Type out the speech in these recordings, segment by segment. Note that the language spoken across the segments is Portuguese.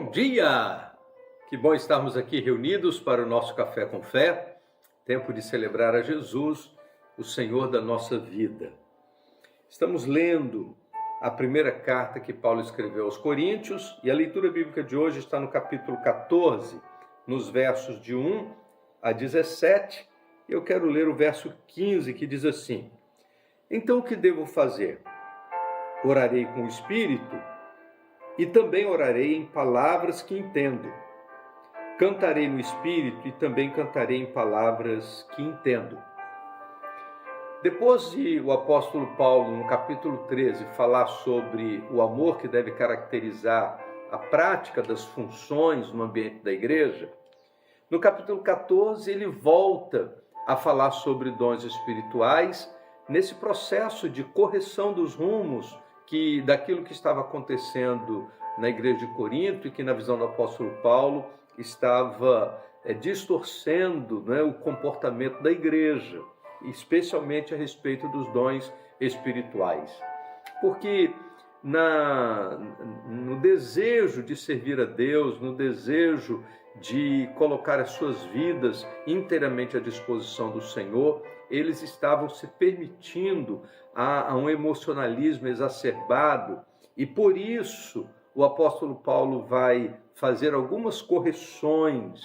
Bom dia! Que bom estarmos aqui reunidos para o nosso Café com Fé, tempo de celebrar a Jesus, o Senhor da nossa vida. Estamos lendo a primeira carta que Paulo escreveu aos Coríntios e a leitura bíblica de hoje está no capítulo 14, nos versos de 1 a 17. Eu quero ler o verso 15 que diz assim: Então o que devo fazer? Orarei com o Espírito e também orarei em palavras que entendo. Cantarei no Espírito e também cantarei em palavras que entendo. Depois de o apóstolo Paulo, no capítulo 13, falar sobre o amor que deve caracterizar a prática das funções no ambiente da igreja, no capítulo 14 ele volta a falar sobre dons espirituais nesse processo de correção dos rumos daquilo que estava acontecendo na igreja de Corinto e que na visão do apóstolo Paulo estava distorcendo, o comportamento da igreja, especialmente a respeito dos dons espirituais. Porque no desejo de servir a Deus, no desejo de colocar as suas vidas inteiramente à disposição do Senhor, eles estavam se permitindo a um emocionalismo exacerbado e por isso o apóstolo Paulo vai fazer algumas correções,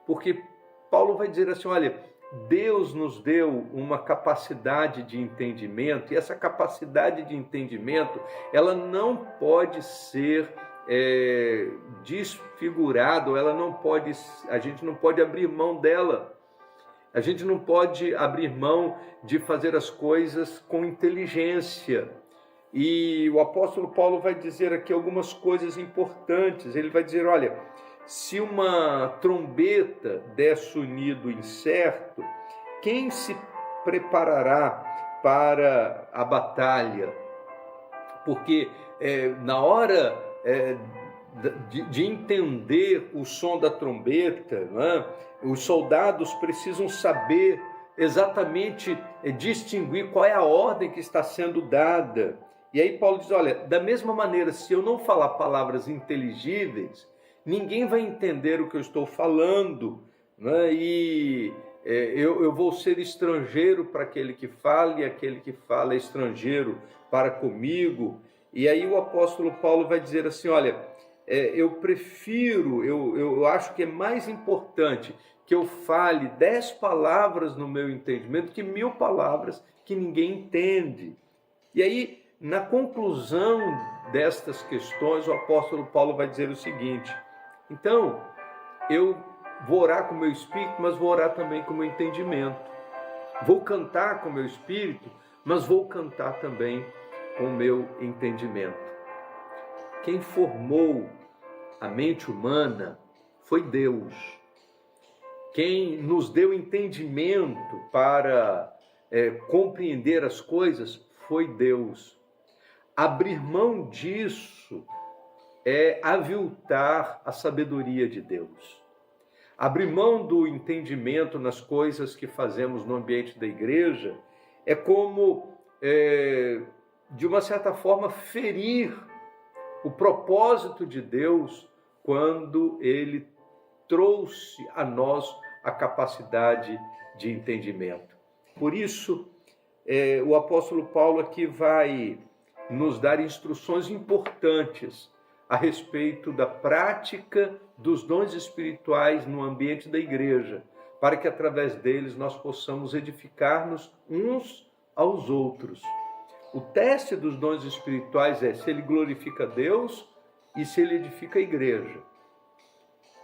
porque Paulo vai dizer assim, olha, Deus nos deu uma capacidade de entendimento e essa capacidade de entendimento, ela não pode ser desfigurada, a gente não pode abrir mão dela. A gente não pode abrir mão de fazer as coisas com inteligência. E o apóstolo Paulo vai dizer aqui algumas coisas importantes. Ele vai dizer, olha, se uma trombeta der sonido incerto, quem se preparará para a batalha? Porque na hora de entender o som da trombeta, os soldados precisam saber exatamente distinguir qual é a ordem que está sendo dada. E aí Paulo diz, olha, da mesma maneira, se eu não falar palavras inteligíveis, ninguém vai entender o que eu estou falando, e eu vou ser estrangeiro para aquele que fala, e aquele que fala é estrangeiro para comigo. E aí o apóstolo Paulo vai dizer assim, olha, eu acho que é mais importante que eu fale 10 palavras no meu entendimento que 1000 palavras que ninguém entende. E aí, na conclusão destas questões, o apóstolo Paulo vai dizer o seguinte, então, eu vou orar com o meu espírito, mas vou orar também com o meu entendimento. Vou cantar com o meu espírito, mas vou cantar também com o meu entendimento. Quem formou a mente humana foi Deus. Quem nos deu entendimento para compreender as coisas foi Deus. Abrir mão disso é aviltar a sabedoria de Deus. Abrir mão do entendimento nas coisas que fazemos no ambiente da igreja é como, de uma certa forma, ferir o propósito de Deus quando Ele trouxe a nós a capacidade de entendimento. Por isso, o apóstolo Paulo aqui vai nos dar instruções importantes a respeito da prática dos dons espirituais no ambiente da igreja, para que através deles nós possamos edificar-nos uns aos outros. O teste dos dons espirituais é se ele glorifica Deus e se ele edifica a igreja.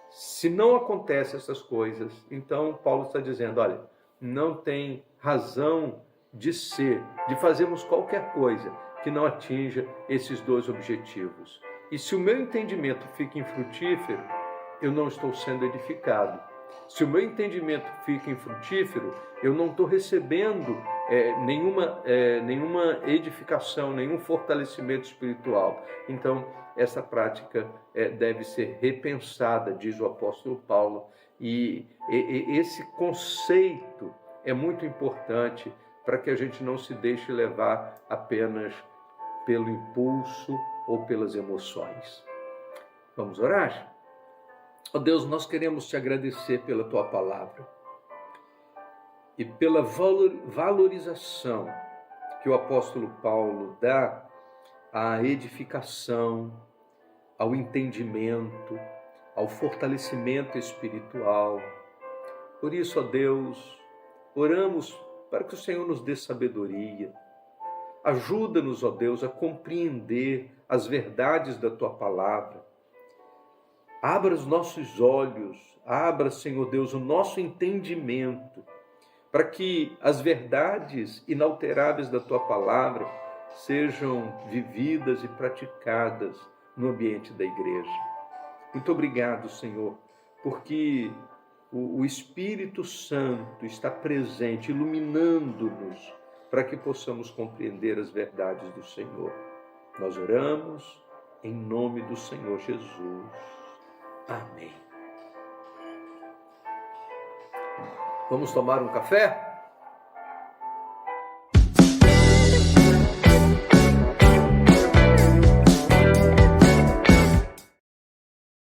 Se não acontecem essas coisas, então Paulo está dizendo, olha, não tem razão de fazermos qualquer coisa que não atinja esses dois objetivos. E se o meu entendimento fica infrutífero, eu não estou sendo edificado. Se o meu entendimento fica infrutífero, eu não estou recebendo nenhuma edificação, nenhum fortalecimento espiritual. Então, essa prática deve ser repensada, diz o apóstolo Paulo. E esse conceito é muito importante para que a gente não se deixe levar apenas pelo impulso ou pelas emoções. Vamos orar? Ó Deus, nós queremos te agradecer pela tua palavra e pela valorização que o apóstolo Paulo dá à edificação, ao entendimento, ao fortalecimento espiritual. Por isso, ó Deus, oramos para que o Senhor nos dê sabedoria. Ajuda-nos, ó Deus, a compreender as verdades da tua palavra. Abra os nossos olhos, abra, Senhor Deus, o nosso entendimento, para que as verdades inalteráveis da tua palavra sejam vividas e praticadas no ambiente da igreja. Muito obrigado, Senhor, porque o Espírito Santo está presente, iluminando-nos, para que possamos compreender as verdades do Senhor. Nós oramos em nome do Senhor Jesus. Amém. Vamos tomar um café?